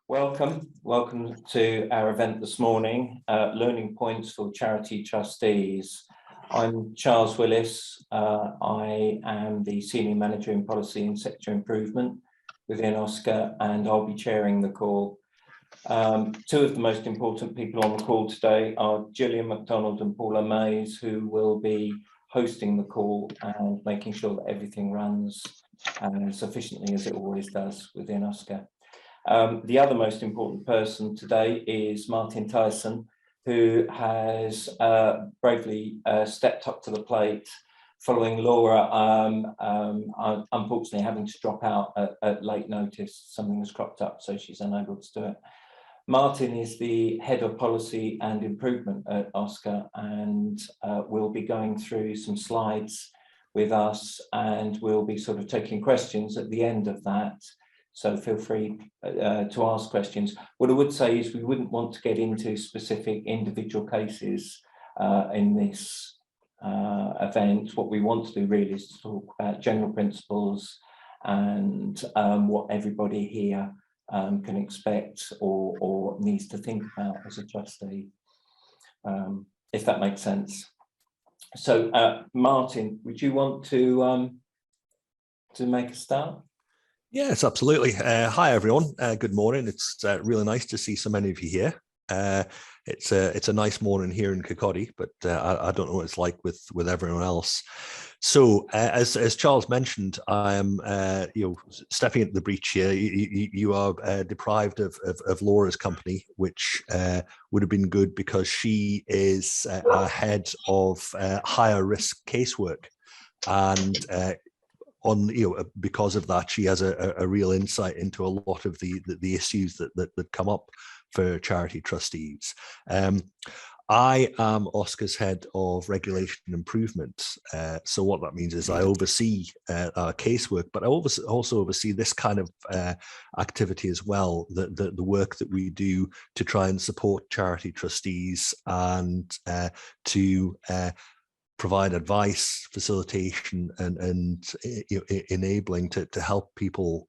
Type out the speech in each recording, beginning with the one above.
Welcome to our event this morning, Learning Points for Charity Trustees. I'm Charles Willis. I am the Senior Manager in Policy and Sector Improvement within Oscar, and I'll be chairing the call. Two of the most important people on the call today are Gillian MacDonald and Paula Mays, who will be hosting the call and making sure that everything runs as efficiently as it always does within Oscar. The other most important person today is Martin Tyson, who has bravely stepped up to the plate following Laura unfortunately having to drop out at late notice. Something has cropped up, so she's unable to do it. Martin is the Head of Policy and Improvement at Oscar, and we'll be going through some slides with us, and we'll be sort of taking questions at the end of that. So feel free to ask questions. What I would say is we wouldn't want to get into specific individual cases in this event. What we want to do really is to talk about general principles and what everybody here can expect or needs to think about as a trustee, if that makes sense. So Martin, would you want to make a start? Yes, absolutely. Hi everyone. Good morning. It's really nice to see so many of you here. It's a nice morning here in Kirkcaldy, but I don't know what it's like with everyone else. So as Charles mentioned, I am stepping into the breach here. You are deprived of Laura's company, which would have been good because she is a head of higher risk casework, and because of that, she has a real insight into a lot of the issues that come up for charity trustees. I am Oscar's head of regulation and improvement. So what that means is I oversee our casework, but I also oversee this kind of activity as well, the work that we do to try and support charity trustees and to provide advice, facilitation, and enabling to help people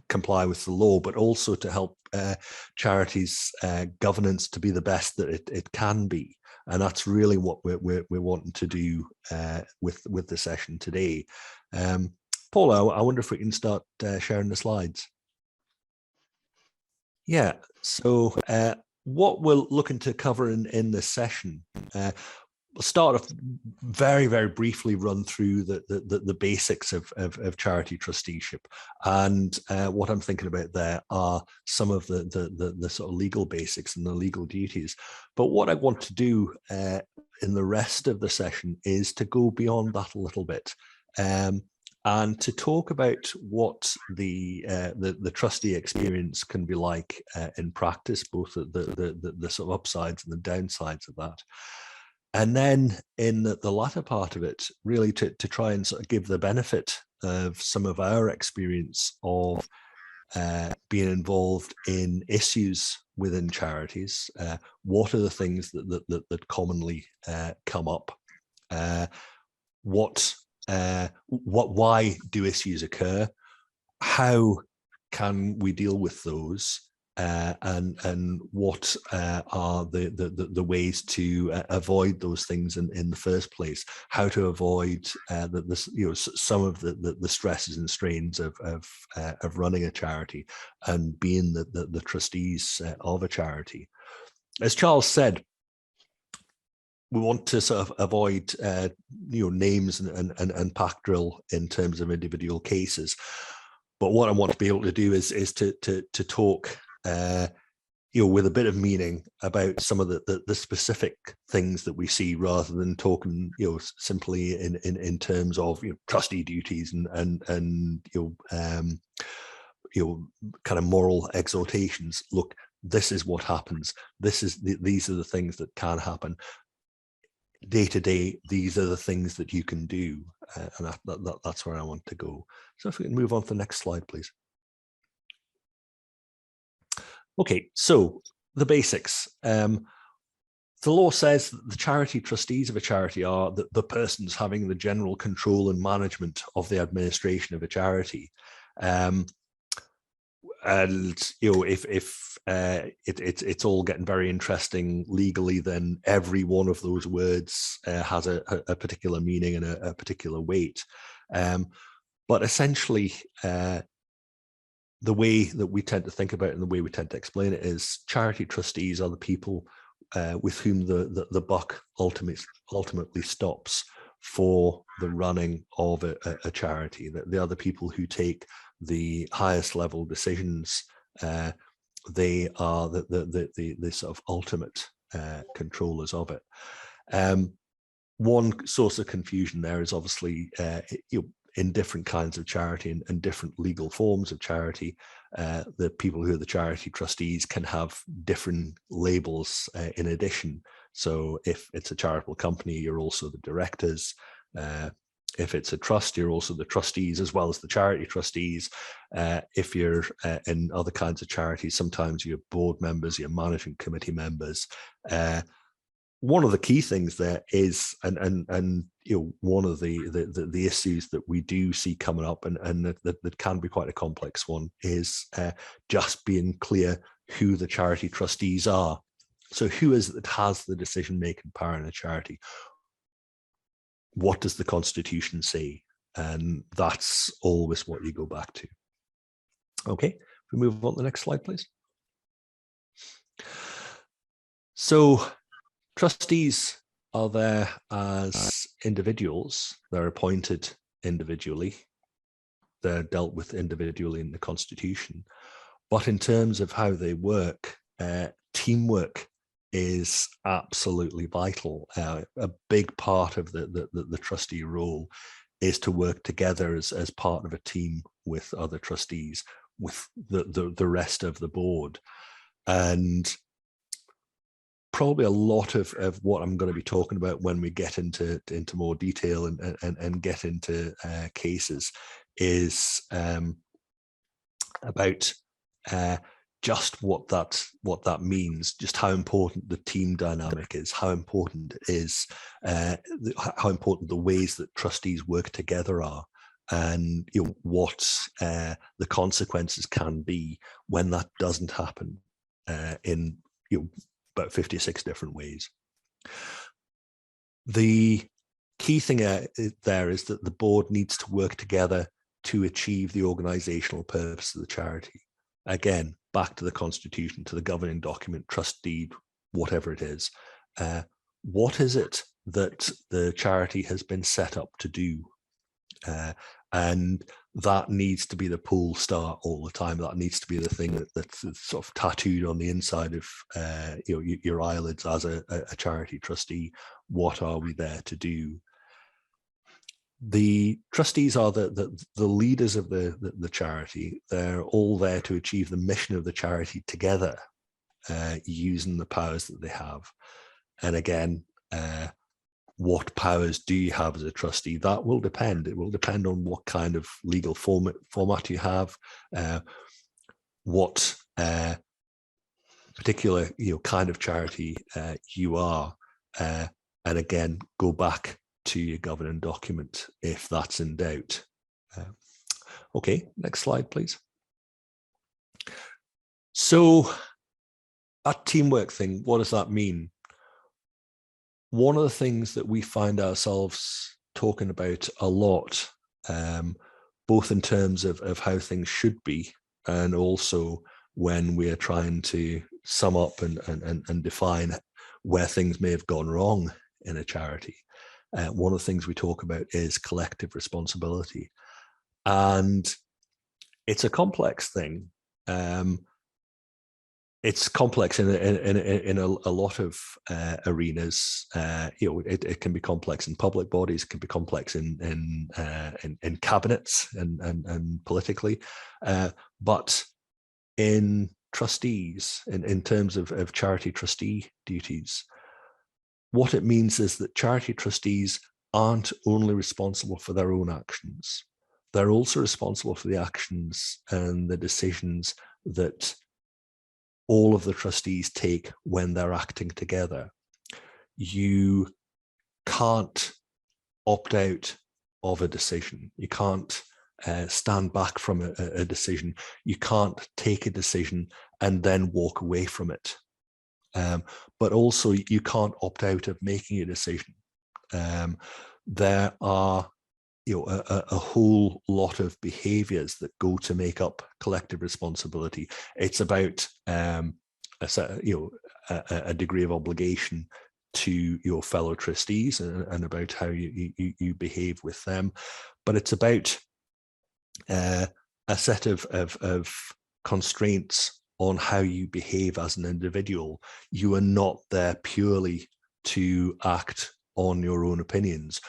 comply with the law, but also to help charities governance to be the best that it can be. And that's really what we're wanting to do with the session today. Paula, I wonder if we can start sharing the slides. Yeah, so what we're looking to cover in this session, we'll start off very, very briefly run through the basics of charity trusteeship. And what I'm thinking about there are some of the sort of legal basics and the legal duties. But what I want to do in the rest of the session is to go beyond that a little bit and to talk about what the trustee experience can be like in practice, both the sort of upsides and the downsides of that. And then in the latter part of it, really to try and sort of give the benefit of some of our experience of being involved in issues within charities. What are the things that commonly come up? Why do issues occur? How can we deal with those? And what are the ways to avoid those things in the first place? How to avoid some of the stresses and strains of running a charity and being the trustees of a charity. As Charles said, we want to sort of avoid names and pack drill in terms of individual cases. But what I want to be able to do is to talk with a bit of meaning about some of the specific things that we see, rather than talking simply in terms of trustee duties and kind of moral exhortations. Look, this is what happens. These are the things that can happen day to day. These are the things that you can do, and that's where I want to go. So if we can move on to the next slide, please. Okay, so the basics. The law says that the charity trustees of a charity are the persons having the general control and management of the administration of a charity. And if it's all getting very interesting legally, then every one of those words has a particular meaning and a particular weight. But essentially, the way that we tend to think about it and the way we tend to explain it is charity trustees are the people with whom the buck ultimately stops for the running of a charity. They are the people who take the highest level decisions. They are the sort of ultimate controllers of it. One source of confusion there is obviously in different kinds of charity and different legal forms of charity, the people who are the charity trustees can have different labels in addition. So if it's a charitable company, you're also the directors. If it's a trust, you're also the trustees as well as the charity trustees. If you're in other kinds of charities, sometimes you're board members, you're managing committee members. One of the key things there is, and one of the issues that we do see coming up, and that can be quite a complex one, is just being clear who the charity trustees are. So who is it that has the decision-making power in a charity? What does the Constitution say? And that's always what you go back to. Okay, if we move on to the next slide, please. So trustees are there as individuals. They're appointed individually. They're dealt with individually in the Constitution. But in terms of how they work, teamwork is absolutely vital. A big part of the trustee role is to work together as part of a team with other trustees, with the rest of the board. And probably a lot of what I'm going to be talking about when we get into more detail and get into cases is about just what that means, just how important the team dynamic is, how important it is, how important the ways that trustees work together are, and what the consequences can be when that doesn't happen in about 56 different ways. The key thing there is that the board needs to work together to achieve the organizational purpose of the charity. Again, back to the Constitution, to the governing document, trust deed, whatever it is. What is it that the charity has been set up to do? And that needs to be the pole star all the time. That needs to be the thing that's sort of tattooed on the inside of your eyelids as a charity trustee. What are we there to do? The trustees are the leaders of the charity. They're all there to achieve the mission of the charity together, using the powers that they have. And again, what powers do you have as a trustee? That will depend. It will depend on what kind of legal format you have, what particular kind of charity you are, and again, go back to your governing document if that's in doubt. Okay, next slide, please. So that teamwork thing, what does that mean? One of the things that we find ourselves talking about a lot, both in terms of how things should be, and also when we are trying to sum up and define where things may have gone wrong in a charity. One of the things we talk about is collective responsibility. And it's a complex thing. It's complex in a lot of arenas. It can be complex in public bodies, it can be complex in cabinets and politically, but in trustees, in terms of charity trustee duties, what it means is that charity trustees aren't only responsible for their own actions; they're also responsible for the actions and the decisions that all of the trustees take when they're acting together. You can't opt out of a decision. You can't stand back from a decision. You can't take a decision and then walk away from it. But also you can't opt out of making a decision. There are a whole lot of behaviors that go to make up collective responsibility. It's about a degree of obligation to your fellow trustees and about how you behave with them, but it's about a set of constraints on how you behave as an individual. You are not there purely to act on your own opinions.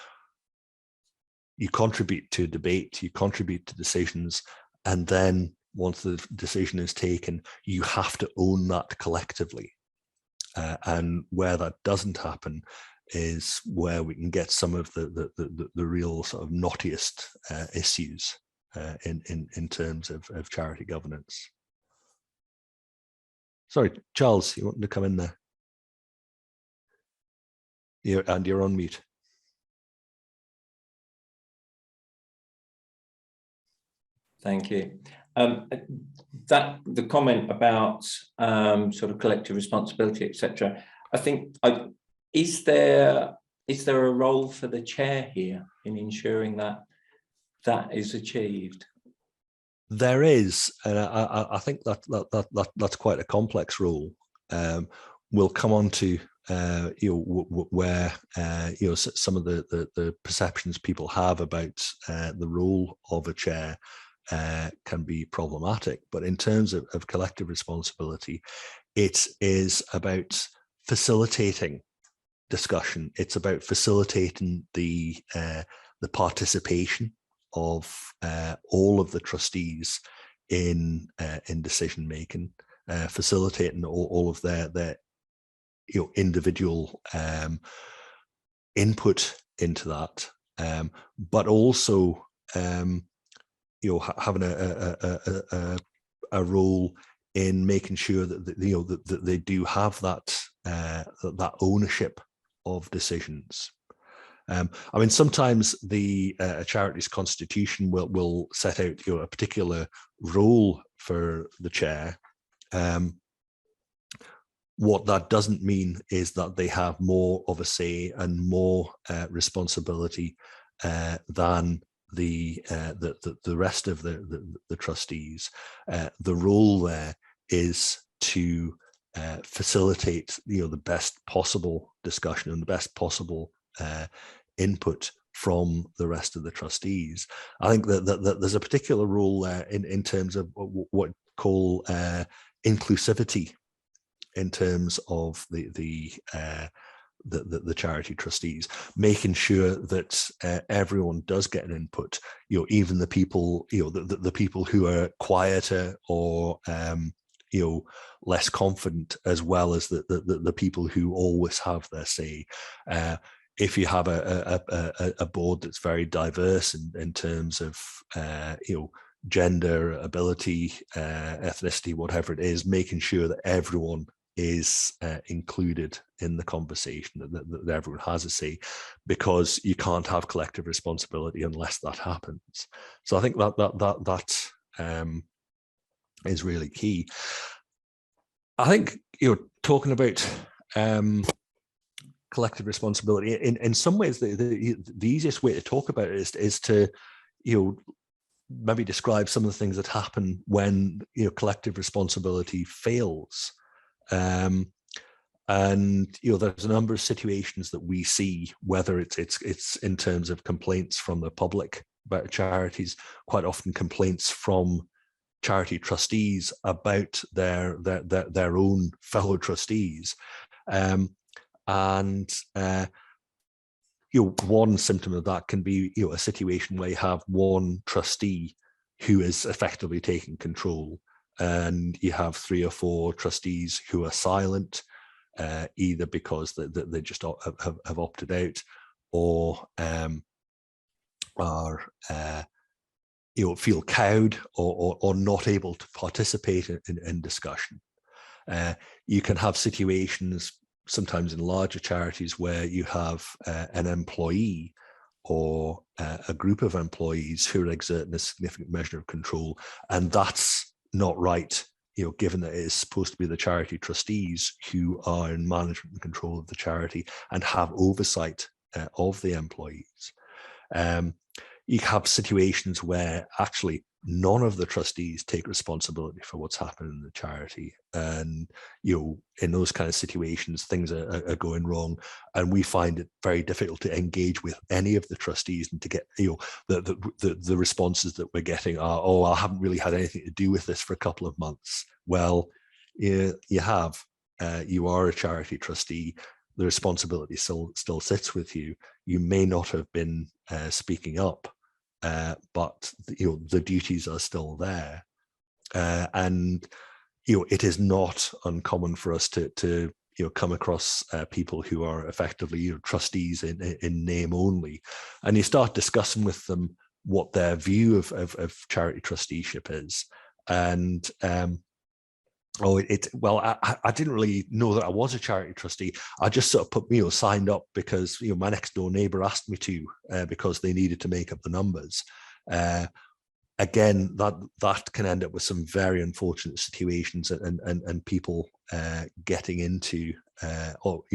You contribute to debate, you contribute to decisions, and then once the decision is taken, you have to own that collectively. And where that doesn't happen is where we can get some of the real sort of knottiest issues in terms of charity governance. Sorry, Charles, you wanted to come in there? You're on mute. Thank you. The comment about sort of collective responsibility, etc. I think, is there a role for the chair here in ensuring that that is achieved? There is, and I think that's quite a complex role. We'll come on to where some of the perceptions people have about the role of a chair can be problematic. But in terms of collective responsibility, it is about facilitating discussion. It's about facilitating the participation of all of the trustees in decision making, facilitating all of their individual input into that, but also having a role in making sure that that they do have that ownership of decisions. I mean, sometimes the charity's constitution will set out a particular role for the chair. What that doesn't mean is that they have more of a say and more responsibility than the rest of the trustees. The role there is to facilitate the best possible discussion and the best possible input from the rest of the trustees. I think that there's a particular role there in terms of what call inclusivity in terms of the charity trustees, making sure that everyone does get an input. Even the people, the people who are quieter or less confident, as well as the people who always have their say. If you have a board that's very diverse in terms of gender, ability, ethnicity, whatever it is, making sure that everyone is included in the conversation, that everyone has a say, because you can't have collective responsibility unless that happens. So I think that is really key. I think talking about collective responsibility in some ways, the easiest way to talk about it is to maybe describe some of the things that happen when collective responsibility fails. And there's a number of situations that we see, whether it's in terms of complaints from the public about charities, quite often complaints from charity trustees about their own fellow trustees. One symptom of that can be a situation where you have one trustee who is effectively taking control, and you have 3 or 4 trustees who are silent, either because they just have opted out, or are feel cowed or not able to participate in discussion. You can have situations sometimes in larger charities where you have an employee or a group of employees who are exerting a significant measure of control, and that's not right, given that it is supposed to be the charity trustees who are in management and control of the charity and have oversight of the employees. You have situations where actually none of the trustees take responsibility for what's happening in the charity, and in those kind of situations things are going wrong, and we find it very difficult to engage with any of the trustees, and to get the responses that we're getting are, oh, I haven't really had anything to do with this for a couple of months. Well, you have, you are a charity trustee, the responsibility still sits with you. You may not have been speaking up, but the duties are still there, and it is not uncommon for us to come across people who are effectively trustees in name only, and you start discussing with them what their view of charity trusteeship is, and I didn't really know that I was a charity trustee. I just sort of signed up because my next door neighbour asked me to, because they needed to make up the numbers. Again, that can end up with some very unfortunate situations, and people getting into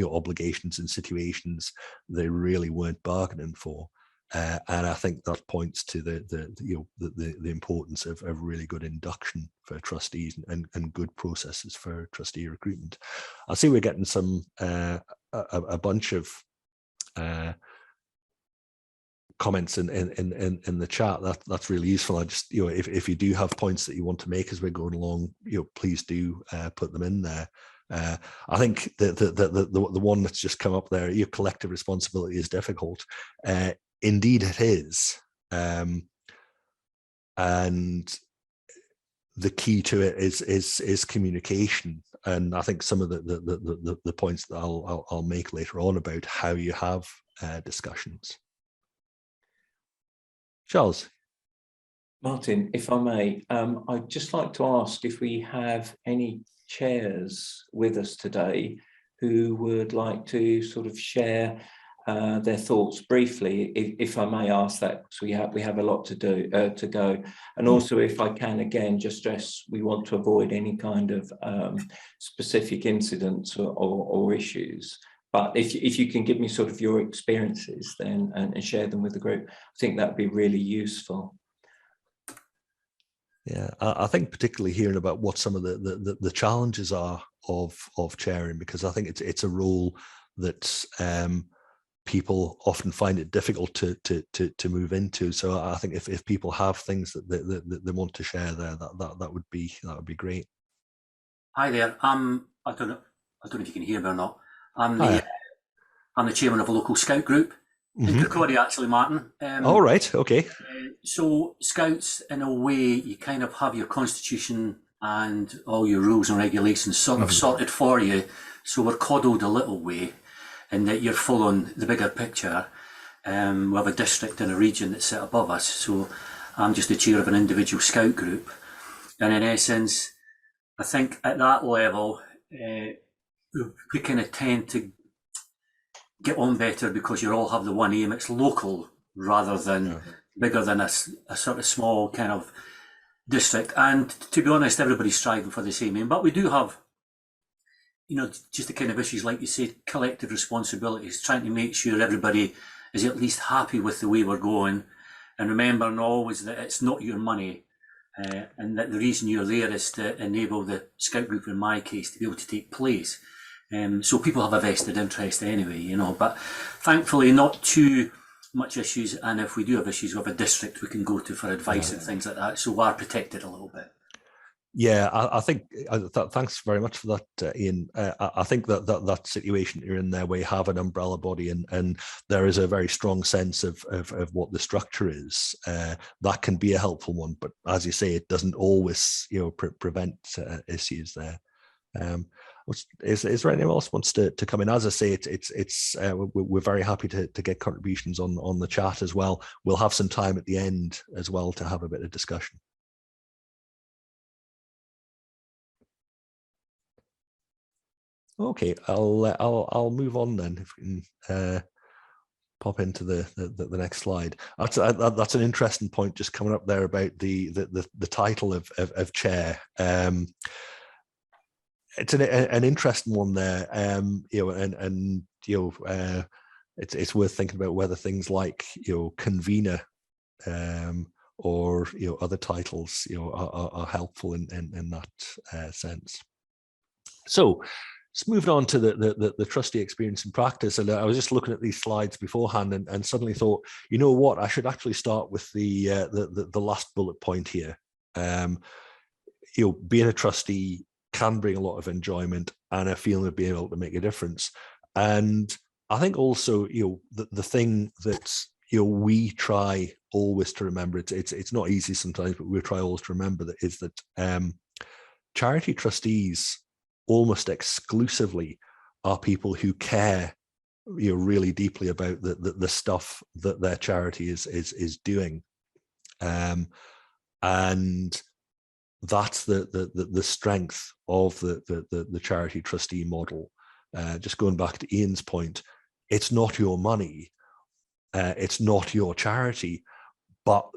obligations in situations they really weren't bargaining for. And I think that points to the importance of really good induction for trustees and good processes for trustee recruitment. I see we're getting some a bunch of comments in the chat. That's really useful. I just if you do have points that you want to make as we're going along, please do put them in there. I think the one that's just come up there, your collective responsibility is difficult. Indeed, it is, and the key to it is communication. And I think some of the points that I'll make later on about how you have discussions. Charles. Martin, if I may, I'd just like to ask if we have any chairs with us today who would like to sort of share their thoughts briefly, if I may ask that, because we have a lot to do to go. And also, if I can again just stress, we want to avoid any kind of specific incidents or issues. But if you can give me sort of your experiences then and share them with the group, I think that would be really useful. Yeah, I think particularly hearing about what some of the challenges are of chairing, because I think it's a role that people often find it difficult to move into. So I think if people have things that they want to share there, that would be great. Hi there. I don't know if you can hear me or not. I'm the chairman of a local scout group in Kirkcaldy, actually, Martin. All right, okay. So scouts, in a way, you kind of have your constitution and all your rules and regulations sort of sorted for you. So we're coddled a little way, in that you're following the bigger picture. We have a district and a region that sit above us. So I'm just the chair of an individual scout group. And in essence, I think at that level, we kind of tend to get on better because you all have the one aim. It's local rather than bigger than a sort of small kind of district. And to be honest, everybody's striving for the same aim. But we do have, just the kind of issues, like you say, collective responsibilities, trying to make sure everybody is at least happy with the way we're going. And remembering always that it's not your money. And that the reason you're there is to enable the scout group, in my case, to be able to take place. So people have a vested interest anyway, but thankfully not too much issues. And if we do have issues, we have a district we can go to for advice and things like that. So we are protected a little bit. Yeah, I think, thanks very much for that, Ian. I think that situation you're in there, where you have an umbrella body and there is a very strong sense of what the structure is, that can be a helpful one. But as you say, it doesn't always, prevent issues there. Is there anyone else wants to come in? As I say, we're very happy to get contributions on the chat as well. We'll have some time at the end as well to have a bit of discussion. Okay, I'll move on then. If we can pop into the next slide. That's an interesting point just coming up there about the title of chair. It's an interesting one there, it's worth thinking about whether things like convener or other titles are helpful in that sense. So just moving on to the trustee experience and practice, and I was just looking at these slides beforehand and suddenly thought, you know what, I should actually start with the last bullet point here. Being a trustee can bring a lot of enjoyment and a feeling of being able to make a difference. And I think also, the thing that we try always to remember, it's not easy sometimes, but we try always to remember that is that charity trustees almost exclusively are people who care really deeply about the stuff that their charity is doing, and that's the strength of the charity trustee model. Just going back to Ian's point, it's not your money, it's not your charity, but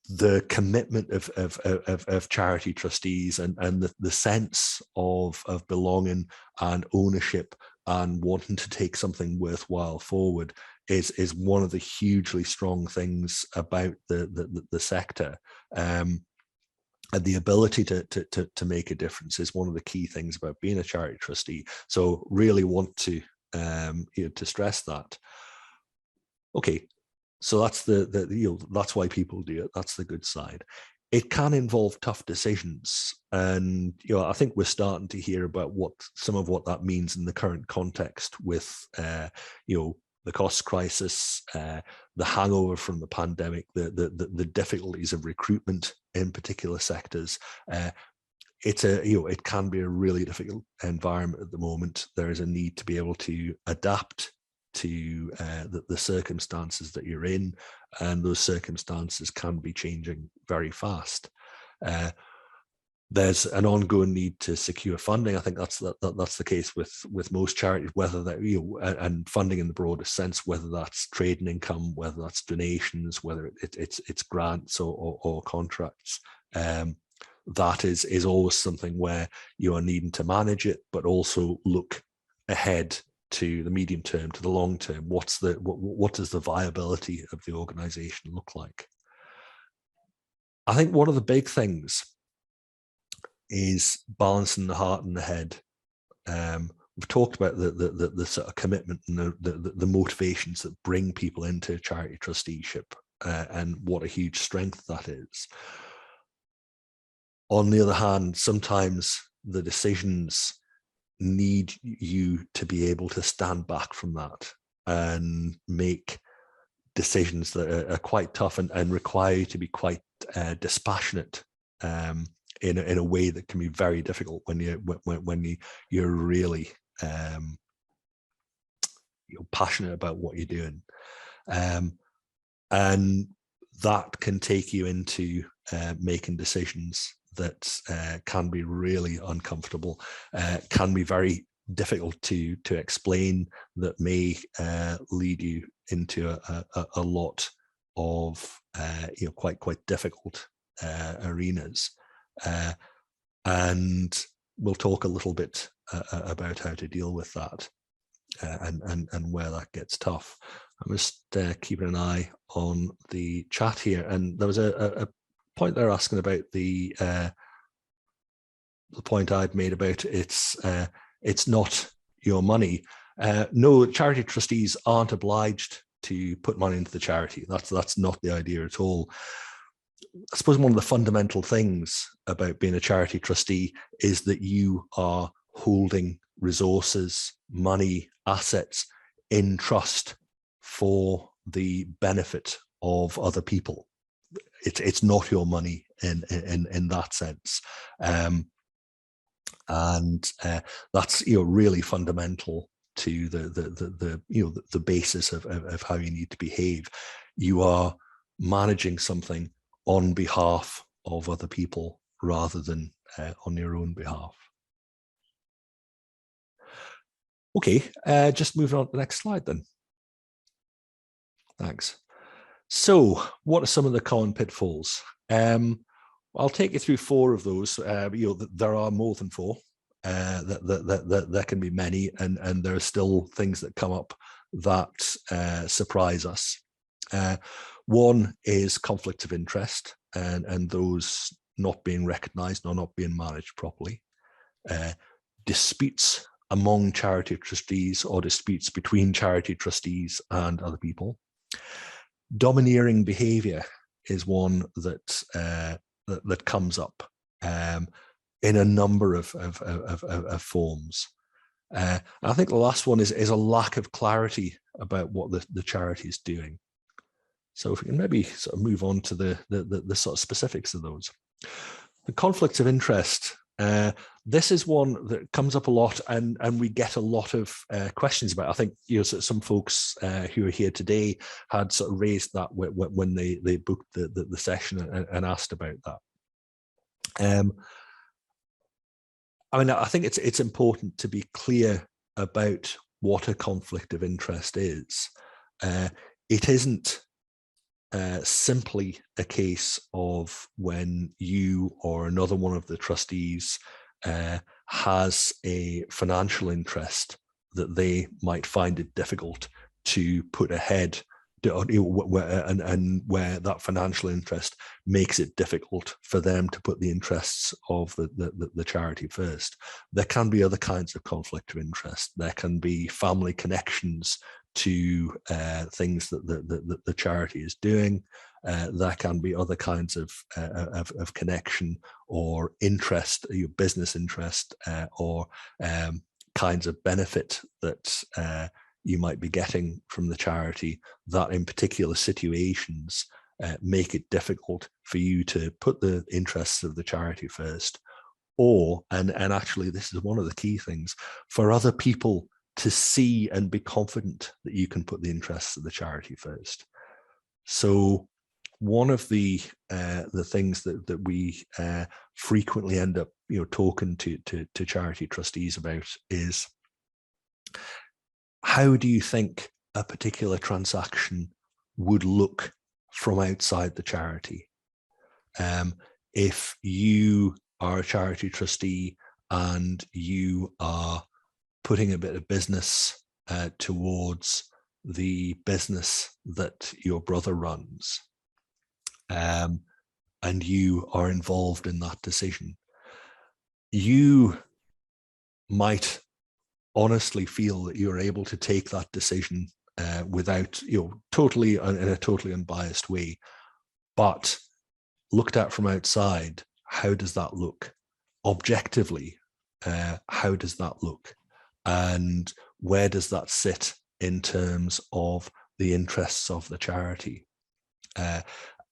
the commitment of charity trustees and the sense of belonging and ownership and wanting to take something worthwhile forward is one of the hugely strong things about the sector. And the ability to make a difference is one of the key things about being a charity trustee. So really want to to stress that. Okay. So that's that's why people do it. That's the good side. It can involve tough decisions, and I think we're starting to hear about some of what that means in the current context with the cost crisis, the hangover from the pandemic, the difficulties of recruitment in particular sectors. It can be a really difficult environment at the moment. There is a need to be able to adapt to the circumstances that you're in, and those circumstances can be changing very fast. There's an ongoing need to secure funding. I think that's the case with most charities, whether that and funding in the broadest sense, whether that's trading income, whether that's donations, whether it's grants or contracts. That is always something where you are needing to manage it, but also look ahead to the medium term, to the long term. What does the viability of the organization look like? I think one of the big things is balancing the heart and the head. We've talked about the sort of commitment and the motivations that bring people into charity trusteeship, and what a huge strength that is. On the other hand, sometimes the decisions need you to be able to stand back from that and make decisions that are quite tough and require you to be quite dispassionate in a way that can be very difficult when you're really passionate about what you're doing, and that can take you into making decisions that can be really uncomfortable, can be very difficult to explain, that may lead you into a lot of quite difficult arenas, and we'll talk a little bit about how to deal with that, and where that gets tough. I'm just keeping an eye on the chat here, and there was a point they're asking about the point I'd made about it's not your money. No, charity trustees aren't obliged to put money into the charity. That's not the idea at all. I suppose one of the fundamental things about being a charity trustee is that you are holding resources, money, assets in trust for the benefit of other people. It's not your money in that sense, and that's really fundamental to the basis of how you need to behave. You are managing something on behalf of other people rather than on your own behalf. Okay, just moving on to the next slide then. Thanks. So what are some of the common pitfalls? I'll take you through 4 of those. There are more than 4. There can be many, and there are still things that come up that surprise us. One is conflicts of interest, and those not being recognised or not being managed properly. Disputes among charity trustees or disputes between charity trustees and other people. Domineering behaviour is one that that comes up in a number of forms. I think the last one is a lack of clarity about what the charity is doing. So if we can maybe sort of move on to the sort of specifics of those. The conflicts of interest. This is one that comes up a lot, and we get a lot of questions about. I think some folks who are here today had sort of raised that when they booked the session and asked about that. I mean, I think it's important to be clear about what a conflict of interest is. It isn't simply a case of when you or another one of the trustees has a financial interest that they might find it difficult to put ahead, and where that financial interest makes it difficult for them to put the interests of the charity first. There can be other kinds of conflict of interest. There can be family connections to things that the charity is doing. There can be other kinds of connection or interest, your business interest, or kinds of benefit that you might be getting from the charity that in particular situations make it difficult for you to put the interests of the charity first. Or, and actually this is one of the key things, for other people to see and be confident that you can put the interests of the charity first. So one of the things that we frequently end up talking to charity trustees about is, how do you think a particular transaction would look from outside the charity? If you are a charity trustee and you are putting a bit of business towards the business that your brother runs, and you are involved in that decision, you might honestly feel that you're able to take that decision without, totally in a totally unbiased way. But looked at from outside, how does that look? Objectively, how does that look? And where does that sit in terms of the interests of the charity?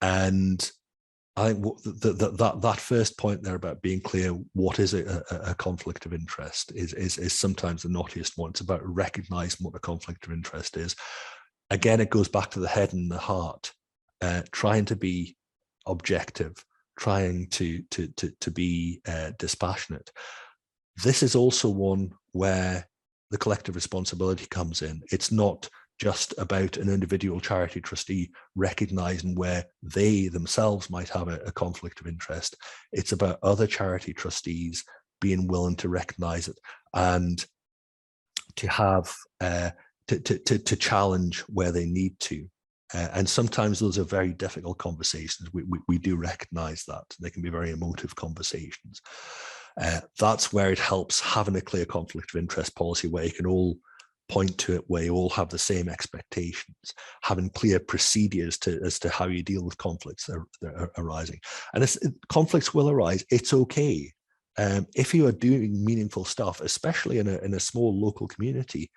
And I think that first point there about being clear, what is a conflict of interest, is sometimes the knottiest one. It's about recognizing what a conflict of interest is. Again, it goes back to the head and the heart, trying to be objective, trying to be dispassionate. This is also one where the collective responsibility comes in. It's not just about an individual charity trustee recognizing where they themselves might have a conflict of interest. It's about other charity trustees being willing to recognize it and to have to challenge where they need to. And sometimes those are very difficult conversations. We do recognize that. They can be very emotive conversations. That's where it helps having a clear conflict of interest policy where you can all point to it, where you all have the same expectations, having clear procedures as to how you deal with conflicts that are arising. And conflicts will arise. It's okay. If you are doing meaningful stuff, especially in a small local community,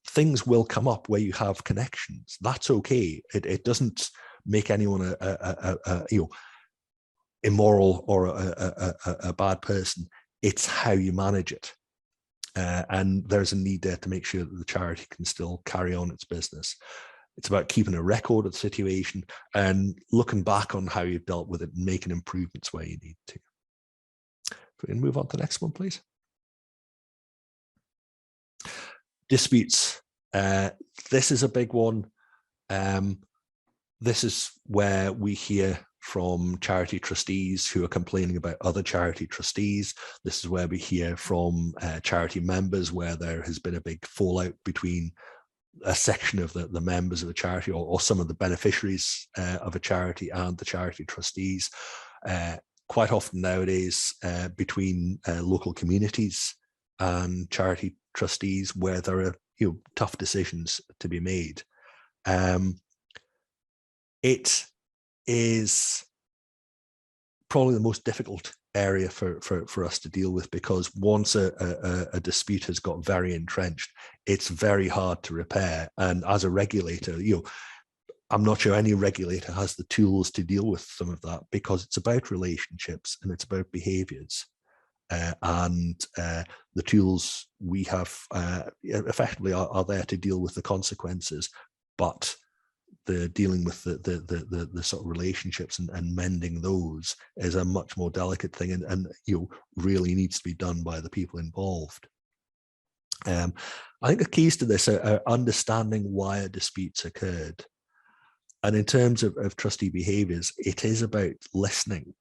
things will come up where you have connections. That's okay. It doesn't make anyone a immoral or a bad person. It's how you manage it. And there's a need there to make sure that the charity can still carry on its business. It's about keeping a record of the situation and looking back on how you've dealt with it and making improvements where you need to. If we can move on to the next one, please. Disputes This is a big one. This is where we hear from charity trustees who are complaining about other charity trustees. This is where we hear from charity members where there has been a big fallout between a section of the members of a charity or some of the beneficiaries of a charity and the charity trustees. Quite often nowadays between local communities and charity trustees where there are tough decisions to be made. It is probably the most difficult area for us to deal with, because once a dispute has got very entrenched, it's very hard to repair. And as a regulator, I'm not sure any regulator has the tools to deal with some of that, because it's about relationships and it's about behaviors. And the tools we have effectively are there to deal with the consequences, but the dealing with the sort of relationships and mending those is a much more delicate thing, and really needs to be done by the people involved. I think the keys to this are understanding why a dispute's occurred. And in terms of trustee behaviours, it is about listening.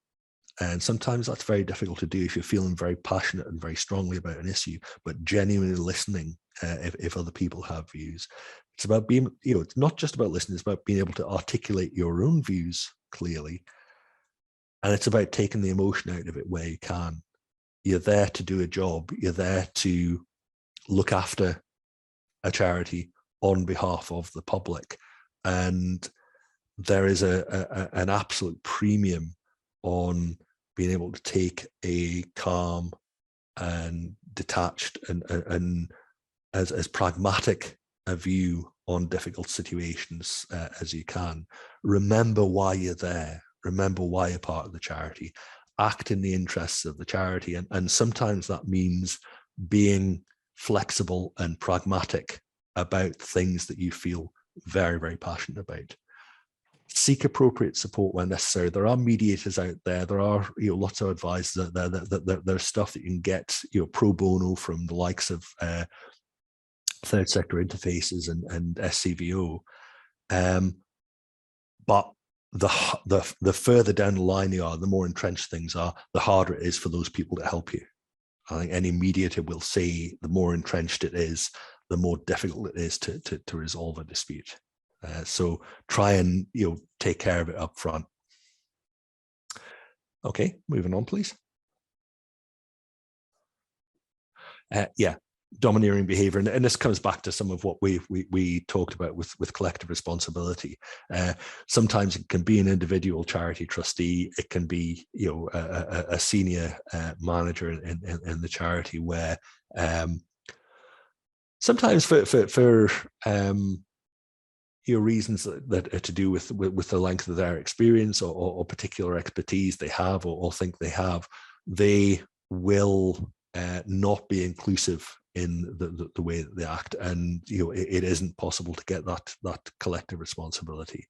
And sometimes that's very difficult to do if you're feeling very passionate and very strongly about an issue, but genuinely listening if other people have views. It's about being, it's not just about listening, it's about being able to articulate your own views clearly. And it's about taking the emotion out of it where you can. You're there to do a job. You're there to look after a charity on behalf of the public. And there is an absolute premium on being able to take a calm and detached and as pragmatic a view on difficult situations as you can. Remember why you're there. Remember why you're part of the charity. Act in the interests of the charity. And sometimes that means being flexible and pragmatic about things that you feel very, very passionate about. Seek appropriate support when necessary. There are mediators out there. There are lots of advice. There's stuff that you can get pro bono from the likes of third sector interfaces and SCVO. But the further down the line you are, the more entrenched things are, the harder it is for those people to help you. I think any mediator will say the more entrenched it is, the more difficult it is to resolve a dispute. So try and take care of it up front. Okay, moving on, please. Domineering behavior, and this comes back to some of what we talked about with collective responsibility. Sometimes it can be an individual charity trustee, it can be a senior manager in the charity, where sometimes for reasons that are to do with the length of their experience or particular expertise they have or think they have, they will not be inclusive in the way that they act, and it isn't possible to get that collective responsibility.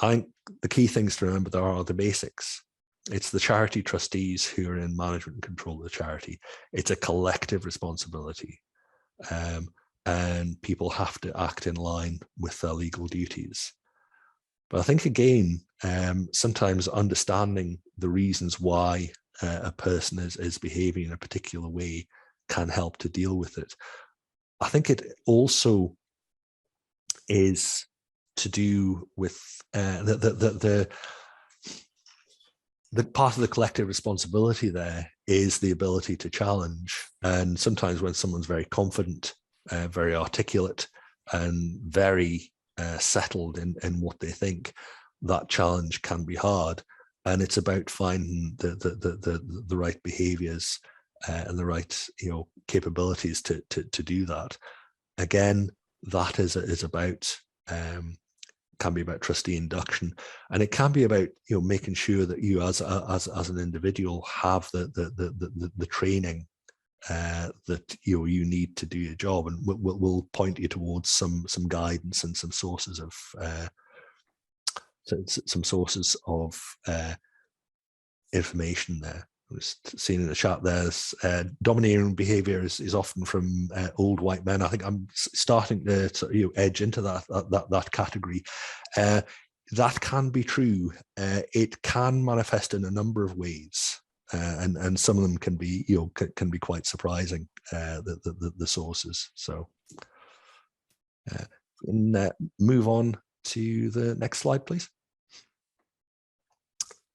I think the key things to remember there are the basics. It's the charity trustees who are in management and control of the charity. It's a collective responsibility. And people have to act in line with their legal duties. But I think, again, sometimes understanding the reasons why a person is behaving in a particular way can help to deal with it. I think it also is to do with the part of the collective responsibility there is the ability to challenge. And sometimes when someone's very confident, very articulate and very settled in what they think, that challenge can be hard. And it's about finding the right behaviors and the right capabilities to do that. Again, that is about can be about trustee induction, and it can be about making sure that you as an individual have the training that you need to do your job, and we'll point you towards some guidance and some sources of information there. just seeing in the chat there's domineering behavior is often from old white men. I think I'm starting to sort of, edge into that category. That can be true. It can manifest in a number of ways, and some of them can be can be quite surprising. The sources. So move on to the next slide, please.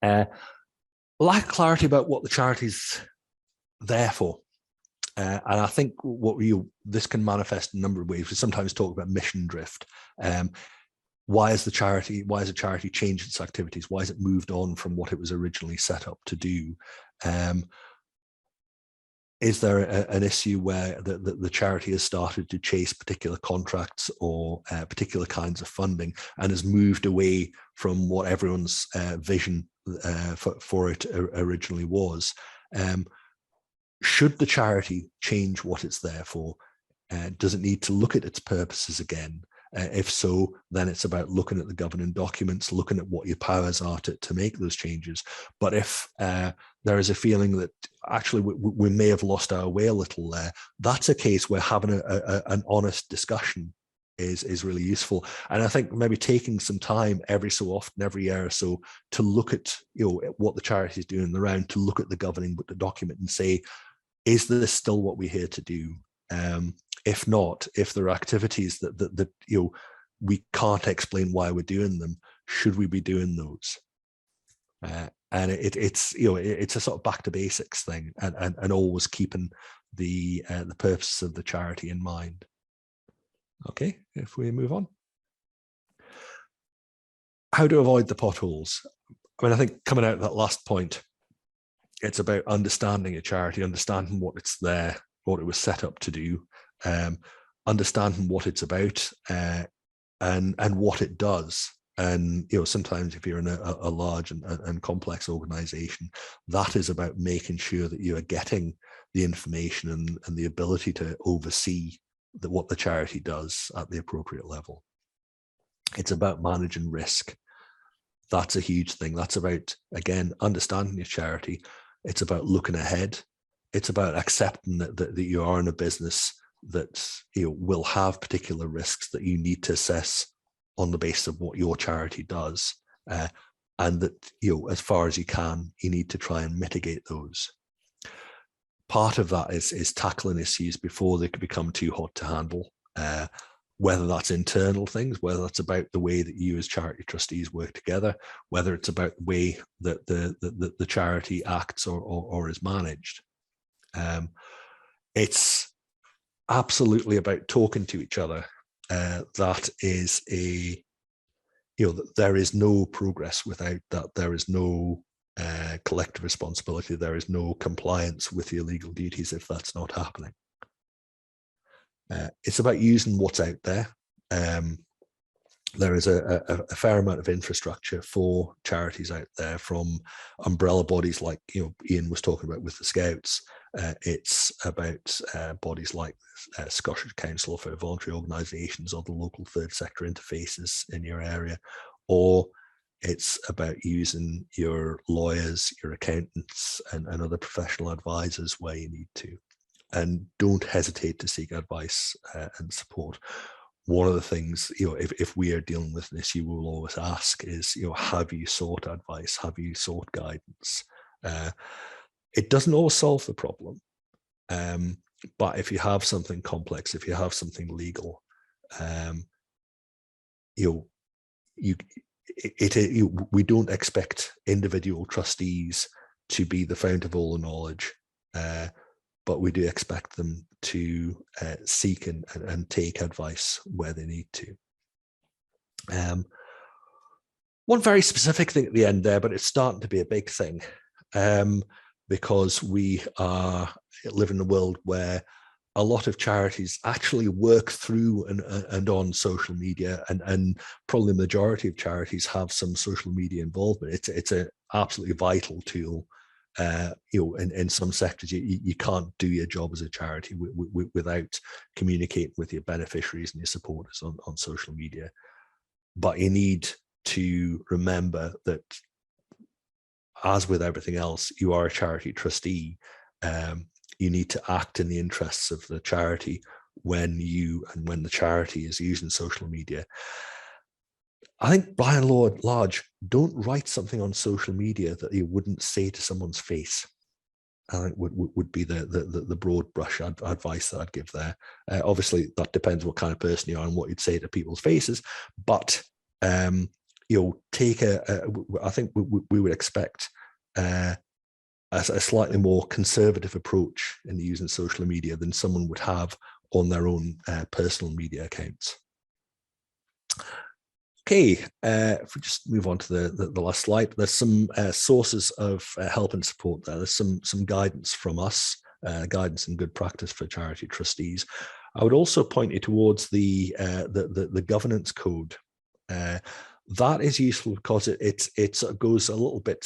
Lack of clarity about what the charity's there for. And I think this can manifest in a number of ways. We sometimes talk about mission drift. Why has a charity changed its activities? Why has it moved on from what it was originally set up to do? Is there an issue where the charity has started to chase particular contracts or particular kinds of funding and has moved away from what everyone's vision for it originally was? Should the charity change what it's there for? Does it need to look at its purposes again? If so, then it's about looking at the governing documents, looking at what your powers are to make those changes. But if there is a feeling that actually we may have lost our way a little there, that's a case where having an honest discussion is really useful. And I think maybe taking some time every so often, every year or so, to look at what the charity is doing in the round, to look at the governing document and say, is this still what we're here to do? If not, if there are activities that we can't explain why we're doing them, should we be doing those? And it's a sort of back to basics thing, and always keeping the purpose of the charity in mind. Okay, if we move on. How to avoid the potholes? I mean, I think coming out of that last point, it's about understanding a charity, understanding what it's there, what it was set up to do, understanding what it's about, and what it does. And sometimes if you're in a large and complex organization, that is about making sure that you are getting the information and the ability to oversee what the charity does at the appropriate level. It's about managing risk. That's a huge thing. That's about, again, understanding your charity. It's about looking ahead. It's about accepting that you are in a business that will have particular risks that you need to assess on the basis of what your charity does, and that as far as you can, you need to try and mitigate those. Part of that is tackling issues before they could become too hot to handle, whether that's internal things, whether that's about the way that you as charity trustees work together, whether it's about the way that the charity acts or is managed. It's absolutely about talking to each other. That is there is no progress without that. There is no collective responsibility. There is no compliance with your legal duties if that's not happening. It's about using what's out there. There is a fair amount of infrastructure for charities out there, from umbrella bodies like Ian was talking about with the Scouts. It's about bodies like Scottish Council for Voluntary Organisations or the local third sector interfaces in your area, or it's about using your lawyers, your accountants, and other professional advisors where you need to. And don't hesitate to seek advice and support. One of the things, if we are dealing with an issue, we'll always ask is, have you sought advice? Have you sought guidance? It doesn't always solve the problem. But if you have something complex, if you have something legal, we don't expect individual trustees to be the fount of all the knowledge, but we do expect them to seek and take advice where they need to. One very specific thing at the end there, but it's starting to be a big thing, because we live in a world where a lot of charities actually work through and on social media, and probably the majority of charities have some social media involvement. It's an absolutely vital tool. In some sectors, you can't do your job as a charity without communicating with your beneficiaries and your supporters on social media. But you need to remember that as with everything else, you are a charity trustee. You need to act in the interests of the charity when the charity is using social media. I think by and large, don't write something on social media that you wouldn't say to someone's face. I think would be the broad brush advice that I'd give there. Obviously, that depends what kind of person you are and what you'd say to people's faces. But take I think we would expect a slightly more conservative approach in using social media than someone would have on their own personal media accounts. Okay, if we just move on to the last slide, there's some sources of help and support there. There's some guidance from us, guidance and good practice for charity trustees. I would also point you towards the governance code. That is useful because it goes a little bit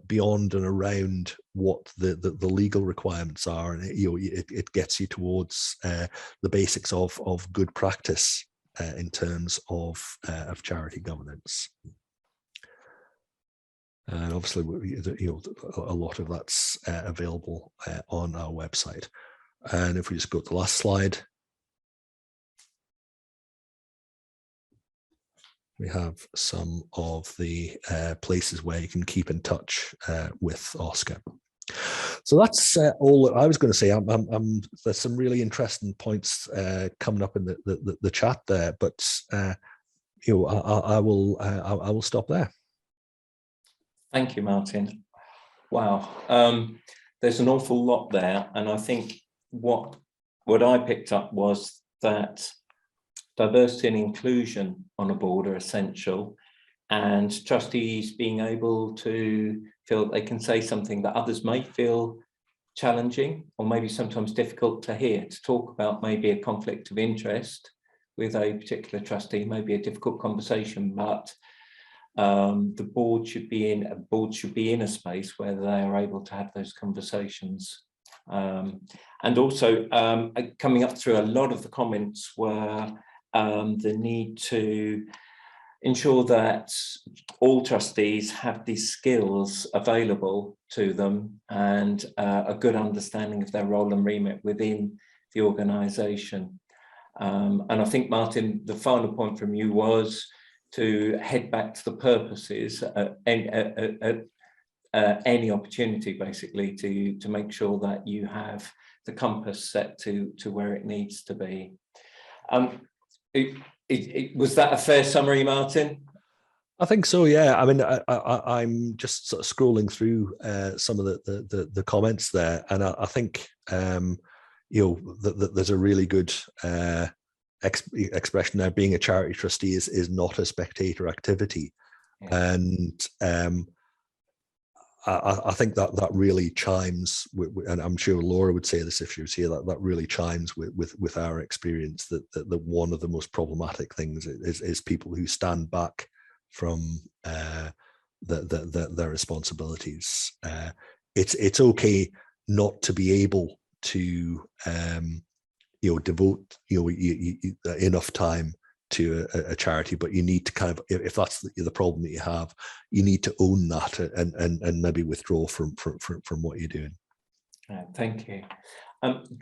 beyond and around what the legal requirements are, and it gets you towards the basics of good practice in terms of charity governance. And obviously, a lot of that's available on our website. And if we just go to the last slide, we have some of the places where you can keep in touch with Oscar. So that's all that I was going to say. There's some really interesting points coming up in the chat there, but I will stop there. Thank you, Martin. Wow, there's an awful lot there, and I think what I picked up was that diversity and inclusion on a board are essential, and trustees being able to feel that they can say something that others may feel challenging or maybe sometimes difficult to hear. To talk about maybe a conflict of interest with a particular trustee may be a difficult conversation, but the board should be in a space where they are able to have those conversations. And also coming up through a lot of the comments were the need to ensure that all trustees have these skills available to them and a good understanding of their role and remit within the organisation. And I think, Martin, the final point from you was to head back to the purposes at any opportunity, basically, to make sure that you have the compass set to where it needs to be. Was that a fair summary, Martin? I think so, yeah. I mean, I'm just sort of scrolling through some of the comments there, and I think there's a really good expression there. Being a charity trustee is not a spectator activity, yeah. And I think that really chimes with, and I'm sure Laura would say this if she was here, that really chimes with our experience that one of the most problematic things is people who stand back from their responsibilities. It's okay not to be able to devote enough time to a charity, but you need to kind of, if that's the problem that you have, you need to own that and maybe withdraw from what you're doing. Thank you.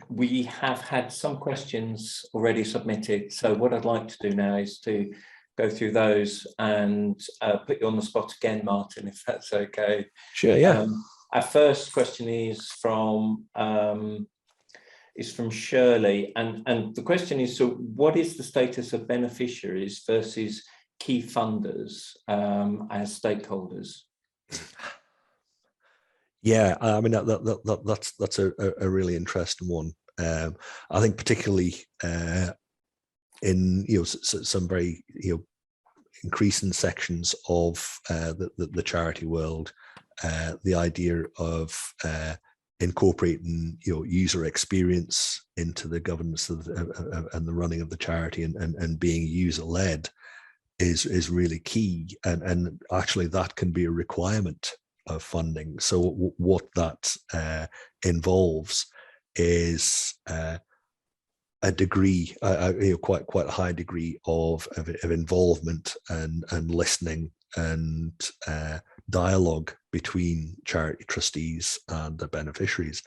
We have had some questions already submitted, so what I'd like to do now is to go through those and put you on the spot again, Martin, if that's okay. Sure, yeah. Our first question is from Shirley, and the question is, so what is the status of beneficiaries versus key funders as stakeholders? Yeah, I mean that's a really interesting one. I think particularly in some very increasing sections of the charity world, the idea of incorporating user experience into the governance of and the running of the charity and being user led is really key, and actually that can be a requirement of funding. So what that involves is a degree, quite a high degree of involvement and listening and dialogue between charity trustees and the beneficiaries.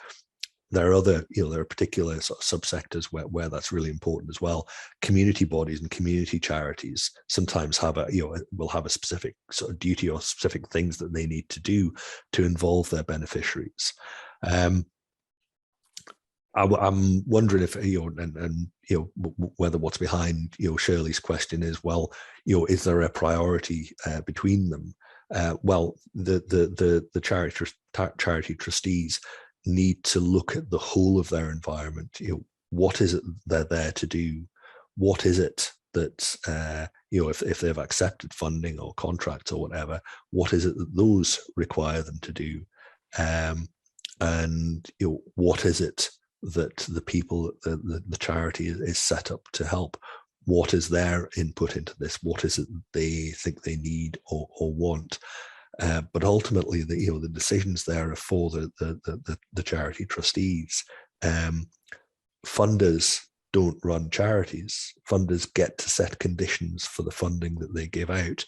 There are other, there are particular sort of subsectors where that's really important as well. Community bodies and community charities sometimes have will have a specific sort of duty or specific things that they need to do to involve their beneficiaries. I'm wondering if whether what's behind Shirley's question is, well, is there a priority between them? Well, the charity trustees need to look at the whole of their environment. What is it they're there to do? What is it that if they've accepted funding or contracts or whatever, what is it that those require them to do? And what is it that the people, the charity is set up to help? What is their input into this? What is it they think they need or want? But ultimately, the decisions there are for the charity trustees. Funders don't run charities. Funders get to set conditions for the funding that they give out,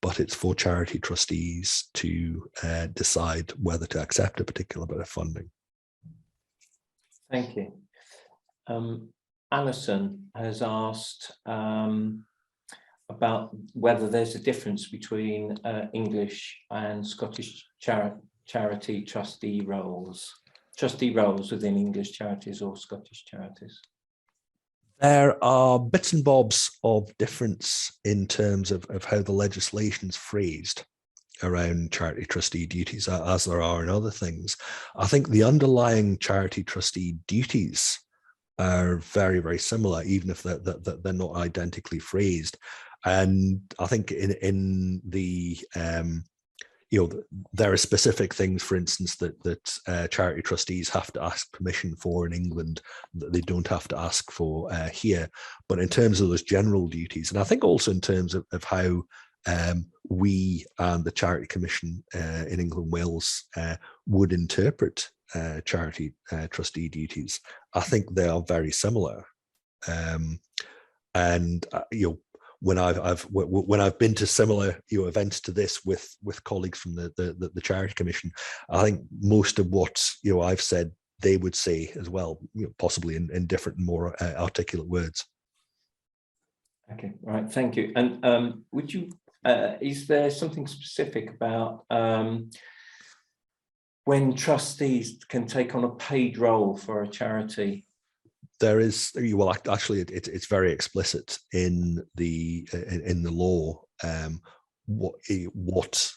but it's for charity trustees to decide whether to accept a particular bit of funding. Thank you. Alison has asked about whether there's a difference between English and Scottish charity trustee roles within English charities or Scottish charities. There are bits and bobs of difference in terms of how the legislation's phrased around charity trustee duties, as there are in other things. I think the underlying charity trustee duties are very, very similar, even if they're not identically phrased. And I think in the there are specific things, for instance, that charity trustees have to ask permission for in England that they don't have to ask for here. But in terms of those general duties, and I think also in terms of how we and the Charity Commission in England, Wales would interpret charity trustee duties, I think they are very similar. When I've been to similar events to this with colleagues from the Charity Commission, I think most of what I've said they would say as well, possibly in different, more articulate words. Okay, right, thank you. And would you? Is there something specific about when trustees can take on a paid role for a charity? There is, well, actually, it's very explicit in the law what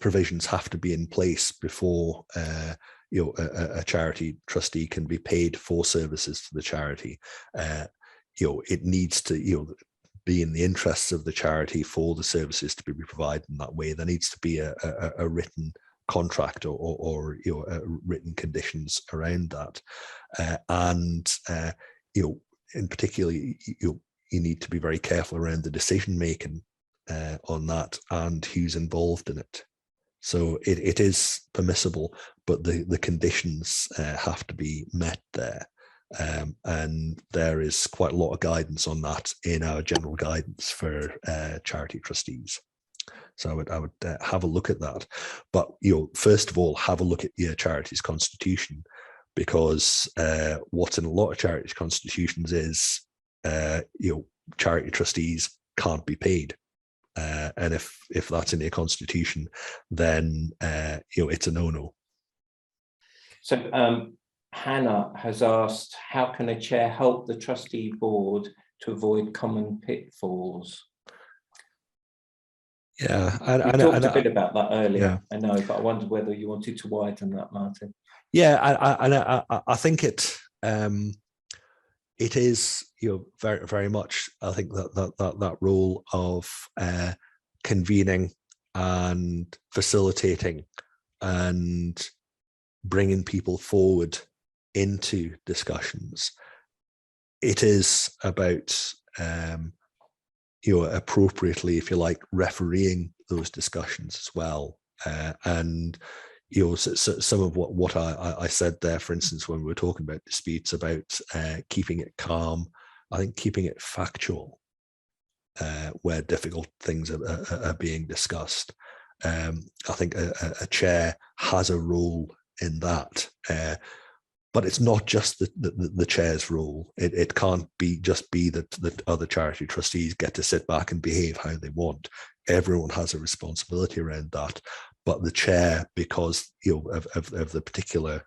provisions have to be in place before a charity trustee can be paid for services to the charity. It needs to be in the interests of the charity for the services to be provided in that way. There needs to be a written contract or written conditions around that, and in particular, you need to be very careful around the decision making on that and who's involved in it. So it is permissible, but the conditions have to be met there. And there is quite a lot of guidance on that in our general guidance for charity trustees. So I would have a look at that. But first of all, have a look at your charity's constitution, because what's in a lot of charities' constitutions is charity trustees can't be paid. And if that's in your constitution, then it's a no-no. So Hannah has asked, how can a chair help the trustee board to avoid common pitfalls? Yeah, we talked a bit about that earlier. Yeah. I know, but I wondered whether you wanted to widen that, Martin. Yeah, I think it is very, very much. I think that role of convening and facilitating and bringing people forward into discussions. It is about appropriately, if you like, refereeing those discussions as well. And some of what I said there, for instance, when we were talking about disputes, about keeping it calm, I think keeping it factual where difficult things are being discussed, I think a chair has a role in that. But it's not just the chair's role. It can't be that the other charity trustees get to sit back and behave how they want. Everyone has a responsibility around that. But the chair, because of the particular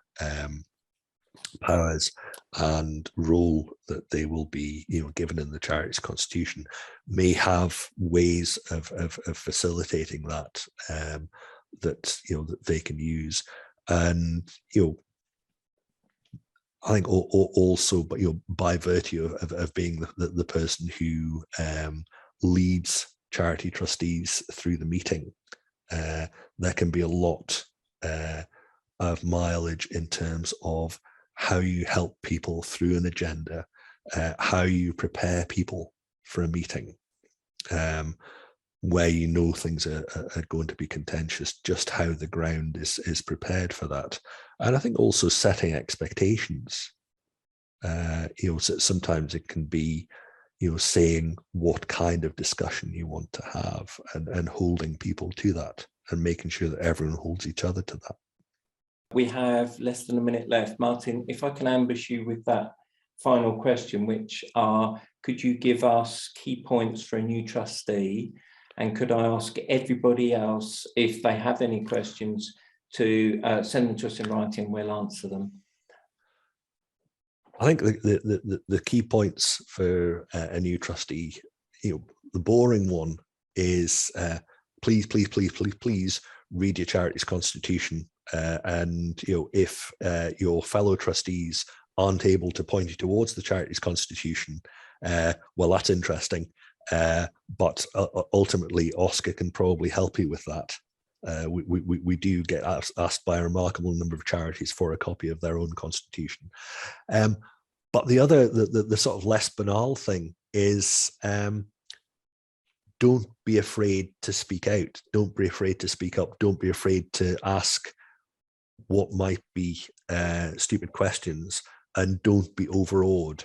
powers and role that they will be given in the charity's constitution, may have ways of facilitating that that they can use. And I think also, but by virtue of being the person who leads charity trustees through the meeting, there can be a lot of mileage in terms of how you help people through an agenda, how you prepare people for a meeting, where things are going to be contentious, just how the ground is prepared for that. And I think also setting expectations. Sometimes it can be, saying what kind of discussion you want to have, and holding people to that, and making sure that everyone holds each other to that. We have less than a minute left. Martin, if I can ambush you with that final question, which are, could you give us key points for a new trustee? And could I ask everybody else, if they have any questions, to send them to us in writing, we'll answer them. I think the key points for a new trustee, the boring one is please read your charity's constitution. And if your fellow trustees aren't able to point you towards the charity's constitution, well, that's interesting. But ultimately, Oscar can probably help you with that. We do get asked by a remarkable number of charities for a copy of their own constitution. But the sort of less banal thing is, don't be afraid to speak out. Don't be afraid to speak up. Don't be afraid to ask what might be stupid questions, and don't be overawed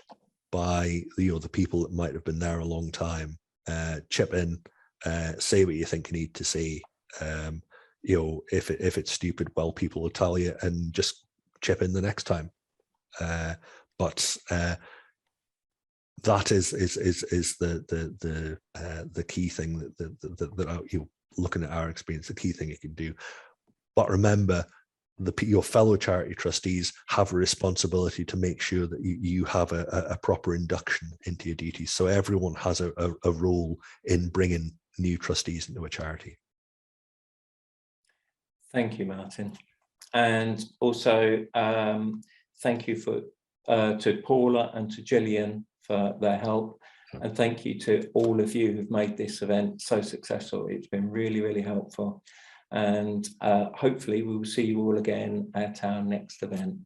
by the people that might have been there a long time. Chip in, say what you think you need to say. If it's stupid, well, people will tell you, and just chip in the next time. But that is the key thing that looking at our experience, the key thing you can do. But remember, your fellow charity trustees have a responsibility to make sure that you have a proper induction into your duties. So everyone has a role in bringing new trustees into a charity. Thank you, Martin. And also thank you to Paula and to Gillian for their help. And thank you to all of you who've made this event so successful. It's been really, really helpful. And hopefully we will see you all again at our next event.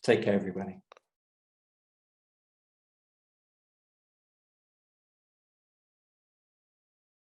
Take care, everybody.